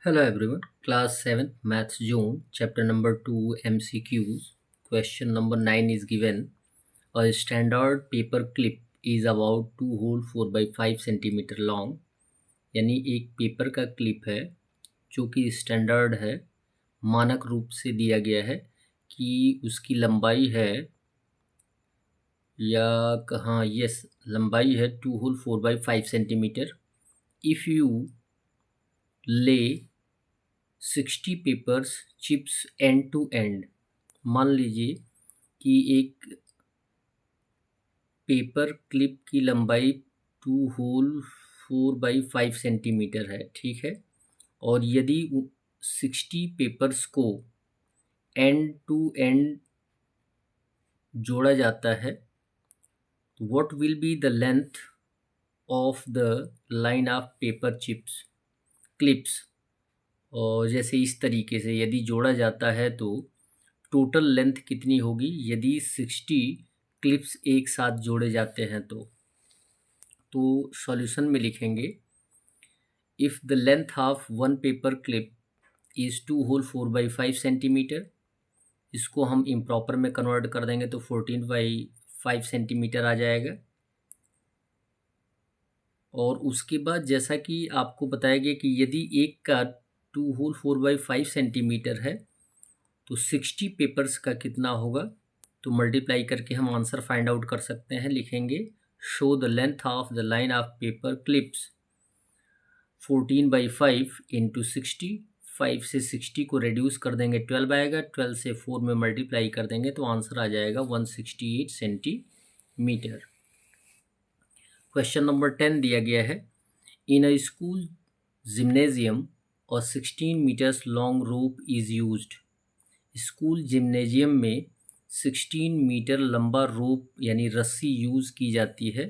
Hello everyone, class 7 maths zone chapter number 2 MCQs. Question number 9 is given. A standard paper clip is about 2 whole 4 by 5 centimeter long. यानी एक paper का clip है जो कि standard है, मानक रूप से दिया गया है कि उसकी लंबाई है या हाँ यस लंबाई है 2 whole 4 by 5 centimetre. If you lay 60 papers chips end to end. मान लीजिए कि एक पेपर क्लिप की लंबाई 2 होल 4 बाई 5 सेंटीमीटर है, ठीक है. और यदि 60 पेपर्स को एंड टू एंड जोड़ा जाता है, what will be the length of the line of paper chips clips. और जैसे इस तरीके से यदि जोड़ा जाता है तो टोटल लेंथ कितनी होगी यदि 60 क्लिप्स एक साथ जोड़े जाते हैं तो सॉल्यूशन में लिखेंगे if the length of one paper clip is 2 whole 4 by 5 centimetre. इसको हम इम्प्रॉपर में कन्वर्ट कर देंगे तो 14 बाई 5 सेंटीमीटर आ जाएगा. और उसके बाद जैसा कि आपको बताया गया कि यदि एक का 2 होल 4 बाई 5 सेंटीमीटर है तो 60 पेपर्स का कितना होगा, तो मल्टीप्लाई करके हम आंसर फाइंड आउट कर सकते हैं. लिखेंगे show the length of the line of paper clips 14 by 5 into 60. 5 से 60 को रिड्यूस कर देंगे 12 आएगा, 12 से 4 में मल्टीप्लाई कर देंगे तो आंसर आ जाएगा 168 सेंटीमीटर. क्वेश्चन नंबर 10 दिया गया है. इन अ स्कूल जिम्नेजियम और 16 metres long rope is used. School gymnasium में 16 मीटर लंबा रोप यानी रस्सी यूज़ की जाती है.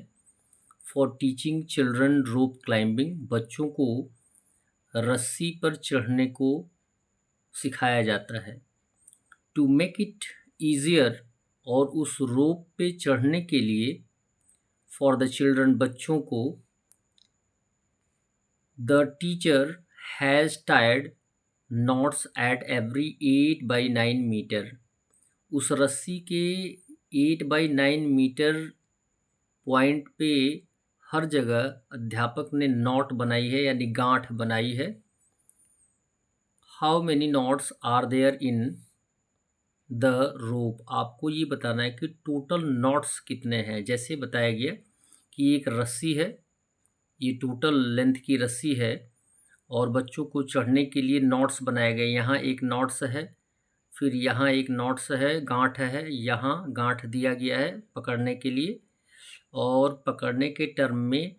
For teaching children rope climbing. बच्चों को रस्सी पर चढ़ने को सिखाया जाता है. To make it easier. और उस रोप पे चढ़ने के लिए फॉर द चिल्ड्रन बच्चों को the teacher has tied knots at every 8 by 9 metre. उस रस्सी के 8 बाई 9 मीटर पॉइंट पे हर जगह अध्यापक ने नॉट बनाई है यानी गांठ बनाई है. How many knots are there in the rope. आपको ये बताना है कि टोटल नॉट्स कितने हैं. जैसे बताया गया कि एक रस्सी है, ये टोटल लेंथ की रस्सी है और बच्चों को चढ़ने के लिए नॉट्स बनाए गए. यहाँ एक नॉट्स है, फिर यहाँ एक नॉट्स है, गांठ है, यहाँ गांठ दिया गया है पकड़ने के लिए. और पकड़ने के टर्म में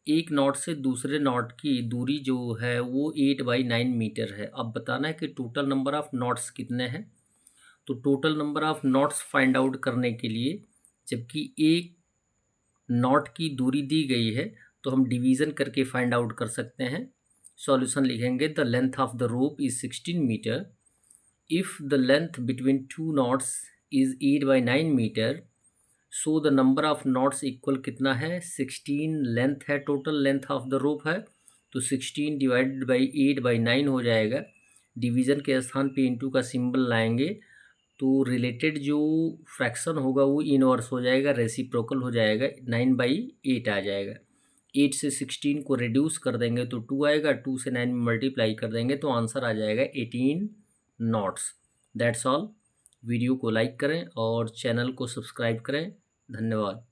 एक नॉट से दूसरे नॉट की दूरी जो है वो 8 बाई 9 मीटर है. अब बताना है कि टोटल नंबर ऑफ़ नॉट्स कितने हैं. तो total number of knots find out करने के लिए जबकि एक नॉट की दूरी दी गई है तो हम डिवीज़न करके फाइंड आउट कर सकते हैं. सॉल्यूशन लिखेंगे the length of the rope is 16 metre. If the length between two knots is 8 by 9 metre so the number of knots equal कितना है 16 लेंथ है, total length of the rope है तो 16 divided by 8 by 9 हो जाएगा. Division के स्थान पे इंटू का सिंबल लाएंगे तो रिलेटेड जो फ्रैक्शन होगा वो इनवर्स हो जाएगा, रेसिप्रोकल हो जाएगा, 9 बाई 8 आ जाएगा. 8 से 16 को रिड्यूस कर देंगे तो 2 आएगा, 2 से 9 में मल्टीप्लाई कर देंगे तो आंसर आ जाएगा 18 नॉट्स. That's all. वीडियो को लाइक करें और चैनल को सब्सक्राइब करें. धन्यवाद.